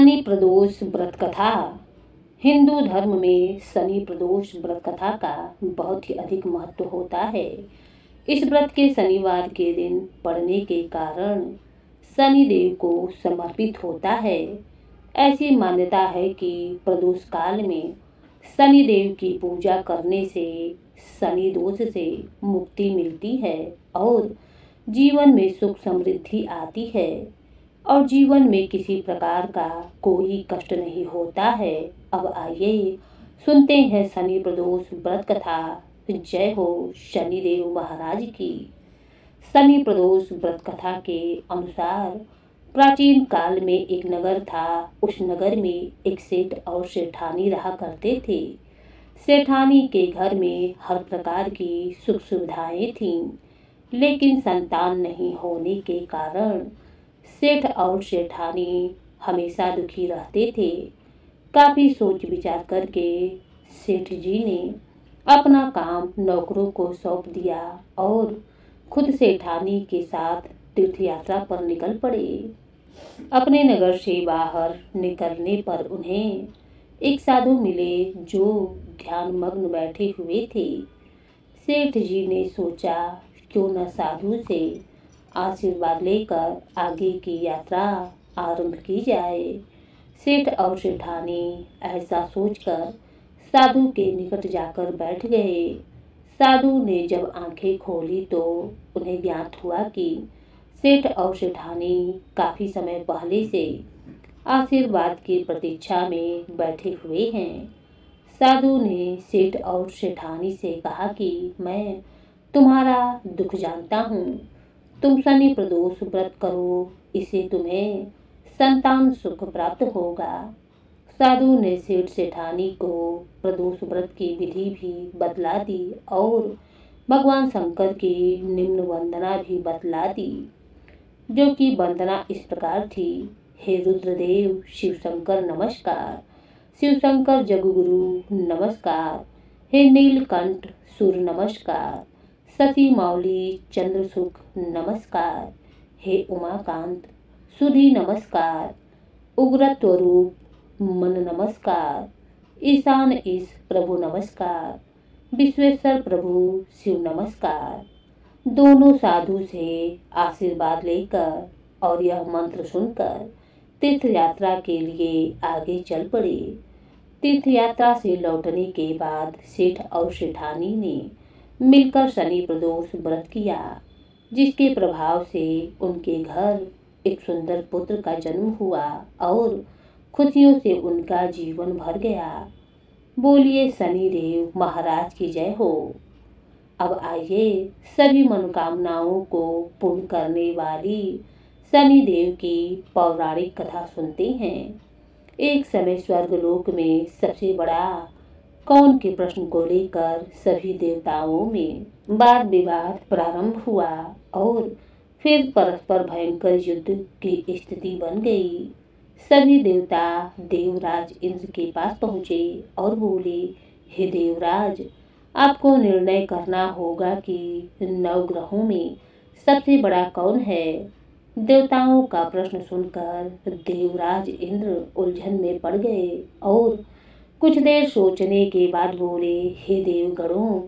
शनि प्रदोष व्रत कथा। हिंदू धर्म में शनि प्रदोष व्रत कथा का बहुत ही अधिक महत्व होता है। इस व्रत के शनिवार के दिन पड़ने के कारण शनिदेव को समर्पित होता है। ऐसी मान्यता है कि प्रदोष काल में शनिदेव की पूजा करने से शनि दोष से मुक्ति मिलती है और जीवन में सुख समृद्धि आती है और जीवन में किसी प्रकार का कोई कष्ट नहीं होता है। अब आइए सुनते हैं शनि प्रदोष व्रत कथा। जय हो शनिदेव महाराज की। शनि प्रदोष व्रत कथा के अनुसार प्राचीन काल में एक नगर था। उस नगर में एक सेठ और सेठानी रहा करते थे। सेठानी के घर में हर प्रकार की सुख सुविधाएं थीं, लेकिन संतान नहीं होने के कारण सेठ और सेठानी हमेशा दुखी रहते थे। काफी सोच विचार करके सेठ जी ने अपना काम नौकरों को सौंप दिया और खुद सेठानी के साथ तीर्थ यात्रा पर निकल पड़े। अपने नगर से बाहर निकलने पर उन्हें एक साधु मिले जो ध्यान मग्न बैठे हुए थे। सेठ जी ने सोचा क्यों न साधु से आशीर्वाद लेकर आगे की यात्रा आरंभ की जाए। सेठ और सेठानी ऐसा सोचकर साधु के निकट जाकर बैठ गए। साधु ने जब आंखें खोली तो उन्हें ज्ञात हुआ कि सेठ और सेठानी काफी समय पहले से आशीर्वाद की प्रतीक्षा में बैठे हुए हैं। साधु ने सेठ और सेठानी से कहा कि मैं तुम्हारा दुख जानता हूँ, तुम शनि प्रदोष व्रत करो, इससे तुम्हें संतान सुख प्राप्त होगा। साधु ने सेठ सेठानी को प्रदोष व्रत की विधि भी बतला दी और भगवान शंकर की निम्न वंदना भी बतला दी, जो कि वंदना इस प्रकार थी। हे रुद्रदेव शिव शंकर नमस्कार, शिव शंकर जगुगुरु नमस्कार, हे नीलकंठ सूर्य नमस्कार, सती मौली चंद्रसुख नमस्कार, हे उमाकांत सुधी नमस्कार, उग्रत्व रूप मन नमस्कार, ईशान ईश प्रभु नमस्कार, विश्वेश्वर प्रभु शिव नमस्कार। दोनों साधु से आशीर्वाद लेकर और यह मंत्र सुनकर तीर्थ यात्रा के लिए आगे चल पड़े। तीर्थ यात्रा से लौटने के बाद सेठ और सेठानी ने मिलकर शनि प्रदोष व्रत किया, जिसके प्रभाव से उनके घर एक सुंदर पुत्र का जन्म हुआ और खुशियों से उनका जीवन भर गया। बोलिए शनिदेव महाराज की जय हो। अब आइए सभी मनोकामनाओं को पूर्ण करने वाली शनिदेव की पौराणिक कथा सुनते हैं। एक समय स्वर्गलोक में सबसे बड़ा कौन के प्रश्न को लेकर सभी देवताओं में वाद विवाद प्रारंभ हुआ और फिर परस्पर भयंकर युद्ध की स्थिति बन गई। सभी देवता देवराज इंद्र के पास पहुँचे और बोले, हे देवराज, आपको निर्णय करना होगा कि 9 ग्रहों में सबसे बड़ा कौन है। देवताओं का प्रश्न सुनकर देवराज इंद्र उलझन में पड़ गए और कुछ देर सोचने के बाद बोले, हे देवगणों,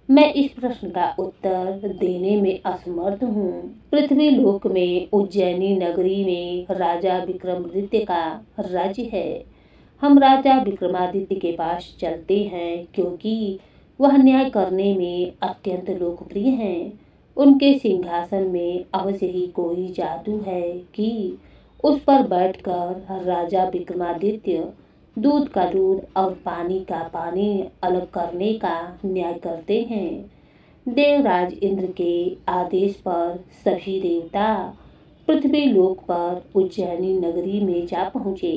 मैं इस प्रश्न का उत्तर देने में असमर्थ हूँ। पृथ्वी लोक में उज्जैनी नगरी में राजा विक्रमादित्य का राज्य है। हम राजा विक्रमादित्य के पास चलते हैं क्योंकि वह न्याय करने में अत्यंत लोकप्रिय हैं। उनके सिंहासन में अवश्य ही कोई जादू है कि उस पर बैठकर राजा विक्रमादित्य दूध का दूध और पानी का पानी अलग करने का न्याय करते हैं। देवराज इंद्र के आदेश पर सभी देवता पृथ्वी लोक पर उज्जैनी नगरी में जा पहुँचे।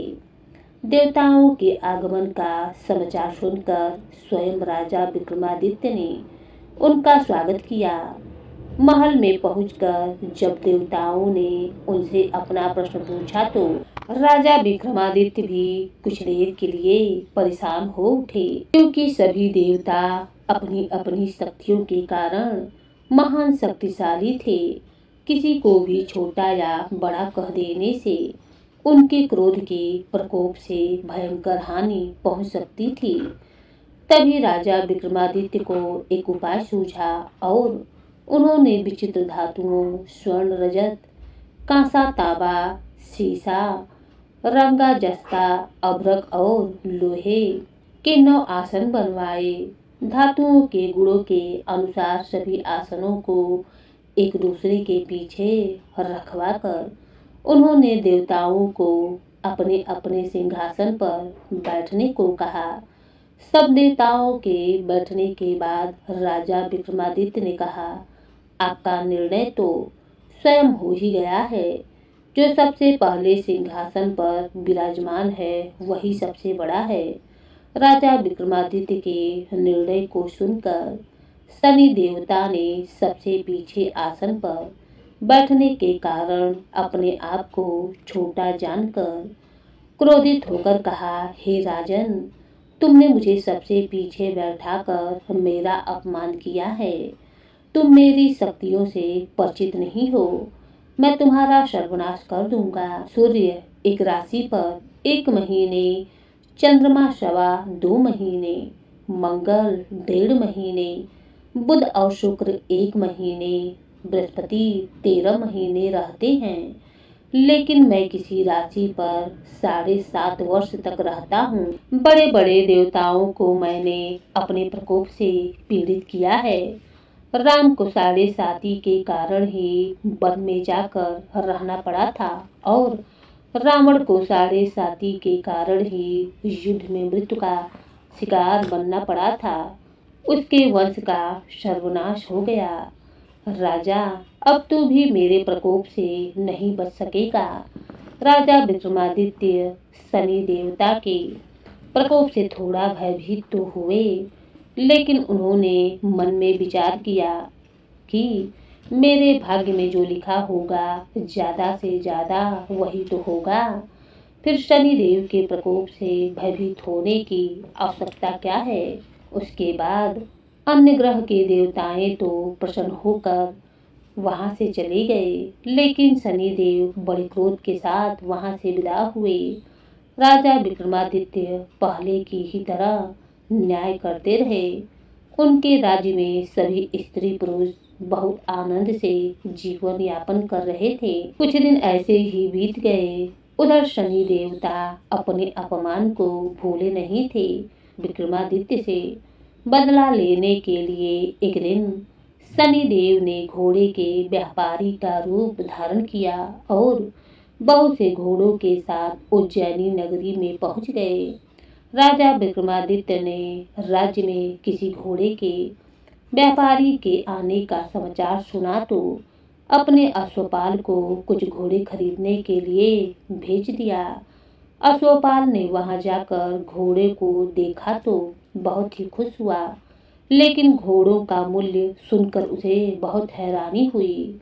देवताओं के आगमन का समाचार सुनकर स्वयं राजा विक्रमादित्य ने उनका स्वागत किया। महल में पहुंचकर जब देवताओं ने उनसे अपना प्रश्न पूछा तो राजा विक्रमादित्य भी कुछ देर के लिए परेशान हो उठे, क्योंकि सभी देवता अपनी अपनी शक्तियों के कारण महान शक्तिशाली थे। किसी को भी छोटा या बड़ा कह देने से उनके क्रोध के प्रकोप से भयंकर हानि पहुंच सकती थी। तभी राजा विक्रमादित्य को एक उपाय सूझा और उन्होंने विचित्र धातुओं स्वर्ण, रजत, कांसा, तांबा, सीसा, रंगा, जस्ता, अभ्रक और लोहे के 9 आसन बनवाए। धातुओं के गुणों के अनुसार सभी आसनों को एक दूसरे के पीछे रखवा कर उन्होंने देवताओं को अपने अपने सिंहासन पर बैठने को कहा। सब देवताओं के बैठने के बाद राजा विक्रमादित्य ने कहा, आपका निर्णय तो स्वयं हो ही गया है। जो सबसे पहले सिंहासन पर विराजमान है वही सबसे बड़ा है। राजा विक्रमादित्य के निर्णय को सुनकर शनि देवता ने सबसे पीछे आसन पर बैठने के कारण अपने आप को छोटा जानकर क्रोधित होकर कहा, हे राजन, तुमने मुझे सबसे पीछे बैठाकर मेरा अपमान किया है। तुम मेरी शक्तियों से परिचित नहीं हो। मैं तुम्हारा सर्वनाश कर दूंगा। सूर्य एक राशि पर 1 महीने, चंद्रमा 2.25 महीने, मंगल 1.5 महीने, बुध और शुक्र 1 महीने, बृहस्पति 13 महीने रहते हैं, लेकिन मैं किसी राशि पर 7.5 वर्ष तक रहता हूँ। बड़े बड़े देवताओं को मैंने अपने प्रकोप से पीड़ित किया है। राम को 7.5 के कारण ही वन में जाकर रहना पड़ा था और रावण को 7.5 के कारण ही युद्ध में मृत्यु का शिकार बनना पड़ा था। उसके वंश का सर्वनाश हो गया। राजा, अब तू भी मेरे प्रकोप से नहीं बच सकेगा। राजा विक्रमादित्य शनि देवता के प्रकोप से थोड़ा भयभीत तो हुए, लेकिन उन्होंने मन में विचार किया कि मेरे भाग्य में जो लिखा होगा ज्यादा से ज्यादा वही तो होगा। फिर शनिदेव के प्रकोप से भयभीत होने की आवश्यकता क्या है। उसके बाद अन्य ग्रह के देवताएं तो प्रसन्न होकर वहां से चले गए, लेकिन शनिदेव बड़े क्रोध के साथ वहां से विदा हुए। राजा विक्रमादित्य पहले की ही तरह न्याय करते रहे। उनके राज्य में सभी स्त्री पुरुष बहुत आनंद से जीवन यापन कर रहे थे। कुछ दिन ऐसे ही बीत गए। उधर शनि देवता अपने अपमान को भूले नहीं थे। विक्रमादित्य से बदला लेने के लिए एक दिन शनि देव ने घोड़े के व्यापारी का रूप धारण किया और बहुत से घोड़ों के साथ उज्जैनी नगरी में पहुंच गए। राजा विक्रमादित्य ने राज्य में किसी घोड़े के व्यापारी के आने का समाचार सुना तो अपने अश्वपाल को कुछ घोड़े खरीदने के लिए भेज दिया। अश्वपाल ने वहां जाकर घोड़े को देखा तो बहुत ही खुश हुआ, लेकिन घोड़ों का मूल्य सुनकर उसे बहुत हैरानी हुई।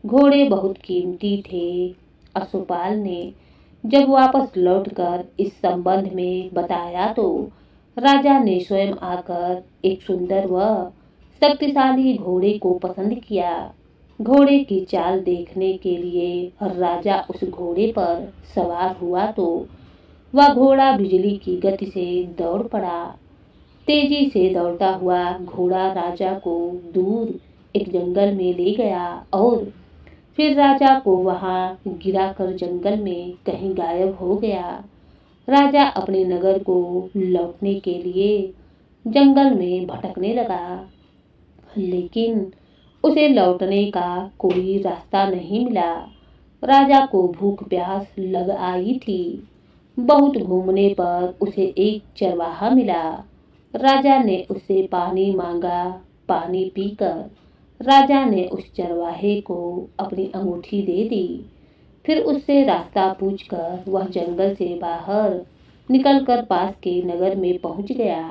घोड़े बहुत कीमती थे। अश्वपाल ने जब वापस लौटकर इस संबंध में बताया तो राजा ने स्वयं आकर एक सुंदर व शक्तिशाली घोड़े को पसंद किया। घोड़े की चाल देखने के लिए राजा उस घोड़े पर सवार हुआ तो वह घोड़ा बिजली की गति से दौड़ पड़ा। तेजी से दौड़ता हुआ घोड़ा राजा को दूर एक जंगल में ले गया और फिर राजा को वहां गिराकर जंगल में कहीं गायब हो गया। राजा अपने नगर को लौटने के लिए जंगल में भटकने लगा, लेकिन उसे लौटने का कोई रास्ता नहीं मिला। राजा को भूख प्यास लग आई थी। बहुत घूमने पर उसे एक चरवाहा मिला। राजा ने उससे पानी मांगा। पानी पीकर राजा ने उस चरवाहे को अपनी अंगूठी दे दी। फिर उससे रास्ता पूछकर वह जंगल से बाहर निकलकर पास के नगर में पहुंच गया।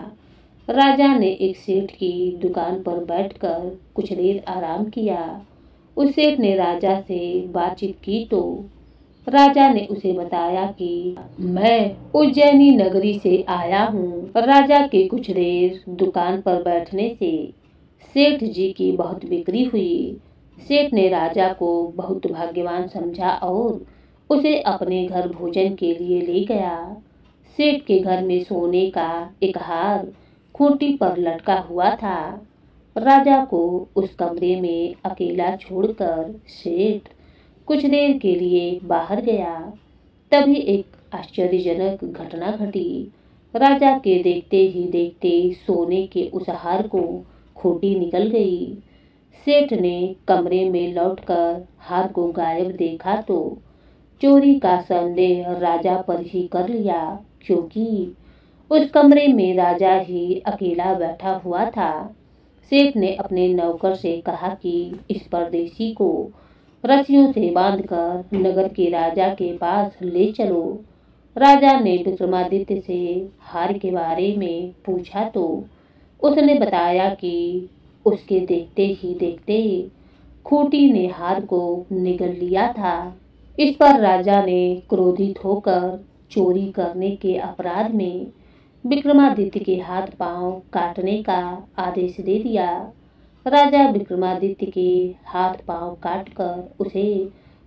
राजा ने एक सेठ की दुकान पर बैठकर कुछ देर आराम किया। उस सेठ ने राजा से बातचीत की तो राजा ने उसे बताया कि मैं उज्जैनी नगरी से आया हूँ। राजा के कुछ देर दुकान पर बैठने से सेठ जी की बहुत बिक्री हुई। सेठ ने राजा को बहुत भाग्यवान समझा और उसे अपने घर भोजन के लिए ले गया। सेठ के घर में सोने का एक हार खूंटी पर लटका हुआ था। राजा को उस कमरे में अकेला छोड़कर सेठ कुछ देर के लिए बाहर गया। तभी एक आश्चर्यजनक घटना घटी। राजा के देखते ही देखते सोने के उस हार को खूंटी निकल गई। सेठ ने कमरे में लौटकर हार को गायब देखा तो चोरी का संदेह राजा पर ही कर लिया, क्योंकि उस कमरे में राजा ही अकेला बैठा हुआ था। सेठ ने अपने नौकर से कहा कि इस परदेशी को रस्सियों से बांधकर नगर के राजा के पास ले चलो। राजा ने विक्रमादित्य से हार के बारे में पूछा तो उसने बताया कि उसके देखते ही देखते खूंटी ने हार को निगल लिया था। इस पर राजा ने क्रोधित होकर चोरी करने के अपराध में विक्रमादित्य के हाथ पांव काटने का आदेश दे दिया। राजा विक्रमादित्य के हाथ पांव काटकर उसे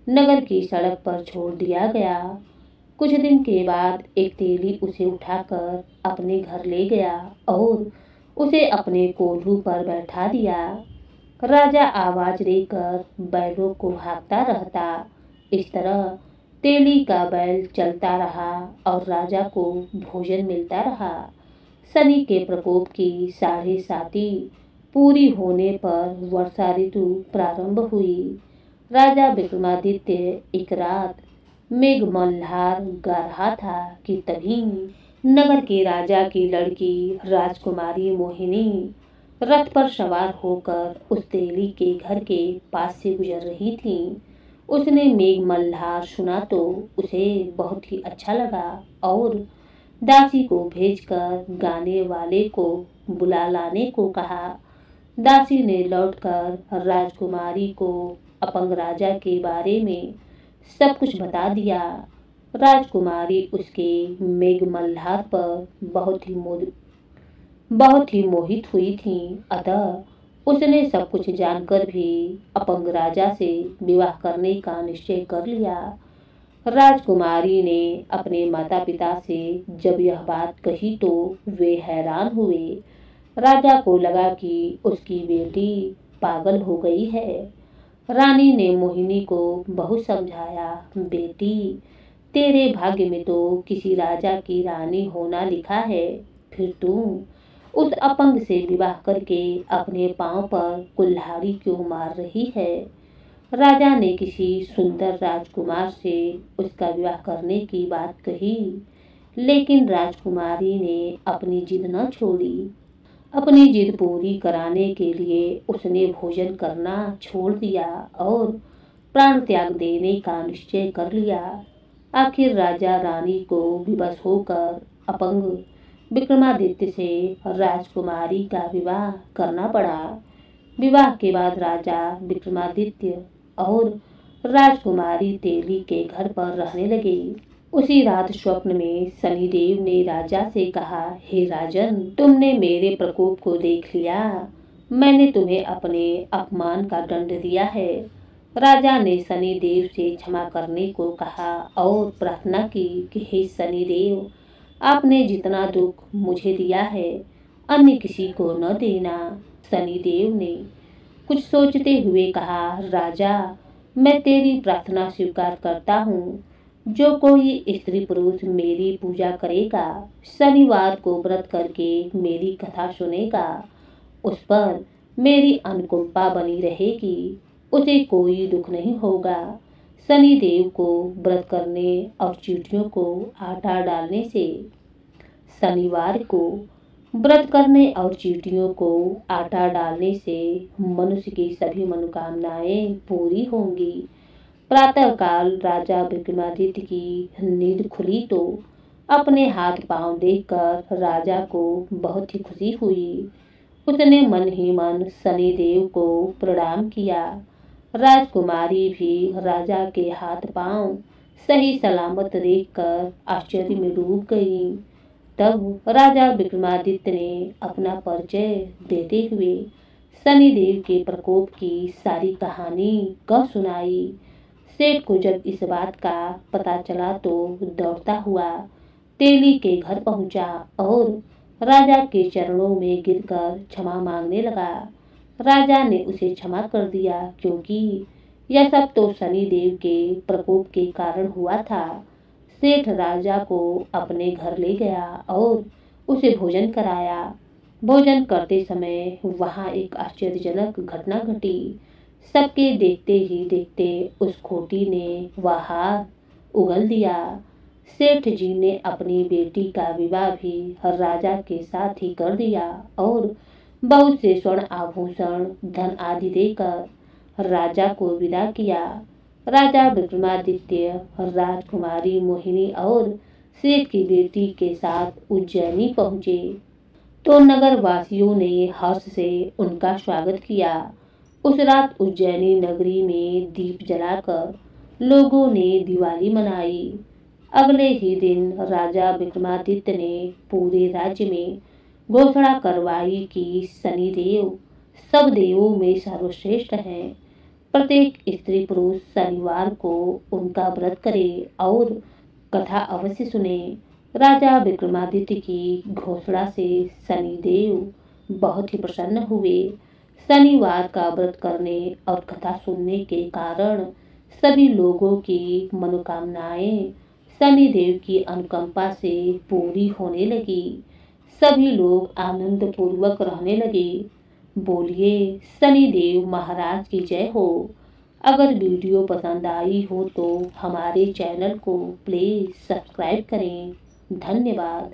नगर की सड़क पर छोड़ दिया गया। कुछ दिन के बाद एक तेली उसे उठाकर अपने घर ले गया और उसे अपने कोल्हू पर बैठा दिया। राजा आवाज देकर बैलों को हाँकता रहता। इस तरह तेली का बैल चलता रहा और राजा को भोजन मिलता रहा। शनि के प्रकोप की 7.5 पूरी होने पर वर्षा ऋतु प्रारंभ हुई। राजा विक्रमादित्य एक रात मेघ मल्हार गा रहा था कि तभी नगर के राजा की लड़की राजकुमारी मोहिनी रथ पर सवार होकर उस तेली के घर के पास से गुजर रही थी। उसने मेघ मल्हार सुना तो उसे बहुत ही अच्छा लगा और दासी को भेजकर गाने वाले को बुला लाने को कहा। दासी ने लौटकर राजकुमारी को अपंग राजा के बारे में सब कुछ बता दिया। राजकुमारी उसके मेघ मल्हार पर बहुत ही मोहित हुई थी। अतः उसने सब कुछ जानकर भी अपंग राजा से विवाह करने का निश्चय कर लिया। राजकुमारी ने अपने माता पिता से जब यह बात कही तो वे हैरान हुए। राजा को लगा कि उसकी बेटी पागल हो गई है। रानी ने मोहिनी को बहुत समझाया, बेटी तेरे भाग्य में तो किसी राजा की रानी होना लिखा है, फिर तू उस अपंग से विवाह करके अपने पांव पर कुल्हाड़ी क्यों मार रही है। राजा ने किसी सुंदर राजकुमार से उसका विवाह करने की बात कही, लेकिन राजकुमारी ने अपनी जिद न छोड़ी। अपनी जिद पूरी कराने के लिए उसने भोजन करना छोड़ दिया और प्राण त्याग देने का निश्चय कर लिया। आखिर राजा रानी को विवश होकर अपंग विक्रमादित्य से राजकुमारी का विवाह करना पड़ा। विवाह के बाद राजा विक्रमादित्य और राजकुमारी तेली के घर पर रहने लगे। उसी रात स्वप्न में शनिदेव ने राजा से कहा, हे राजन, तुमने मेरे प्रकोप को देख लिया। मैंने तुम्हें अपने अपमान का दंड दिया है। राजा ने शनिदेव से क्षमा करने को कहा और प्रार्थना की कि हे शनिदेव, आपने जितना दुख मुझे दिया है अन्य किसी को न देना। शनिदेव ने कुछ सोचते हुए कहा, राजा, मैं तेरी प्रार्थना स्वीकार करता हूँ। जो कोई स्त्री पुरुष मेरी पूजा करेगा, शनिवार को व्रत करके मेरी कथा सुनेगा, उस पर मेरी अनुकंपा बनी रहेगी, उसे कोई दुख नहीं होगा। शनिदेव को व्रत करने और चींटियों को आटा डालने से, शनिवार को व्रत करने और चींटियों को आटा डालने से मनुष्य की सभी मनोकामनाएं पूरी होंगी। प्रातःकाल राजा विक्रमादित्य की नींद खुली तो अपने हाथ पांव देखकर राजा को बहुत ही खुशी हुई। उसने मन ही मन शनिदेव को प्रणाम किया। राजकुमारी भी राजा के हाथ पांव सही सलामत देखकर आश्चर्य में डूब गई। तब राजा विक्रमादित्य ने अपना परिचय देते हुए शनिदेव के प्रकोप की सारी कहानी कह सुनाई। सेठ को जब इस बात का पता चला तो दौड़ता हुआ तेली के घर पहुंचा और राजा के चरणों में गिरकर क्षमा मांगने लगा। राजा ने उसे क्षमा कर दिया क्योंकि यह सब तो शनिदेव के प्रकोप के कारण हुआ था। सेठ राजा को अपने घर ले गया और उसे भोजन कराया। भोजन करते समय वहां एक आश्चर्यजनक घटना घटी। सबके देखते ही देखते उस खोटी ने वह हार उगल दिया। सेठ जी ने अपनी बेटी का विवाह भी राजा के साथ ही कर दिया और बहुत से स्वर्ण आभूषण धन आदि देकर राजा को विदा किया। राजा विक्रमादित्य राजकुमारी मोहिनी और सेठ की बेटी के साथ उज्जैनी पहुंचे तो नगर वासियों ने हर्ष से उनका स्वागत किया। उस रात उज्जैनी नगरी में दीप जलाकर लोगों ने दिवाली मनाई। अगले ही दिन राजा विक्रमादित्य ने पूरे राज्य में घोषणा करवाई कि शनिदेव सब देवों में सर्वश्रेष्ठ हैं। प्रत्येक स्त्री पुरुष शनिवार को उनका व्रत करे और कथा अवश्य सुने। राजा विक्रमादित्य की घोषणा से शनिदेव बहुत ही प्रसन्न हुए। शनिवार का व्रत करने और कथा सुनने के कारण सभी लोगों की मनोकामनाएं शनिदेव की अनुकंपा से पूरी होने लगी। सभी लोग आनंद पूर्वक रहने लगे। बोलिए शनिदेव महाराज की जय हो। अगर वीडियो पसंद आई हो तो हमारे चैनल को प्लीज सब्सक्राइब करें। धन्यवाद।